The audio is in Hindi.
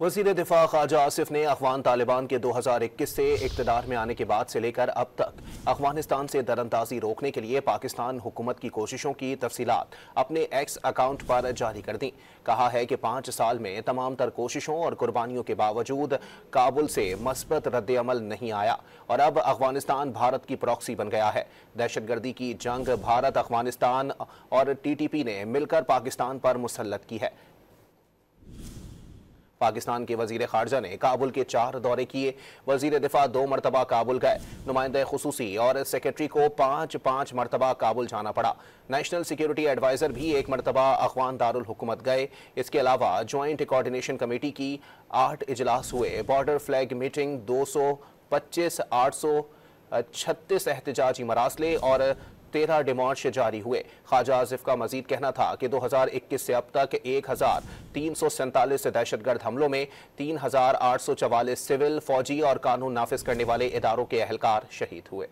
वज़ीर दिफा ख्वाजा आसिफ ने अफगान तालिबान के 2021 से इक़्तिदार में आने के बाद से लेकर अब तक अफगानिस्तान से दरअंदाजी रोकने के लिए पाकिस्तान हुकूमत की कोशिशों की तफसीलात अपने एक्स अकाउंट पर जारी कर दी। कहा है कि 5 साल में तमाम तर कोशिशों और कुर्बानियों के बावजूद काबुल से मस्बत रद्द-ए-अमल नहीं आया और अब अफगानिस्तान भारत की प्रॉक्सी बन गया है। दहशतगर्दी की जंग भारत, अफगानिस्तान और TTP ने मिलकर पाकिस्तान पर मुसल्लत की है। पाकिस्तान के वजीर खारजा ने काबुल के 4 दौरे किए। वजीर दिफा 2 मरतबा काबुल गए। नुमाइंदा खुसूसी और सेक्रेटरी को 5-5 मरतबा काबुल जाना पड़ा। नेशनल सिक्योरिटी एडवाइजर भी 1 मरतबा अखवान दारुल हुकूमत गए। इसके अलावा ज्वाइंट कोऑर्डिनेशन कमेटी की 8 इजलास हुए। बॉर्डर फ्लैग मीटिंग 225, 836 एहतजाजी मरासले और 13 डिमार्च जारी हुए। ख्वाजा आसिफ का मजीद कहना था कि 2021 से अब तक 1347 दहशतगर्द हमलों में 3844 सिविल, फौजी और कानून नाफिज करने वाले इदारों के अहलकार शहीद हुए।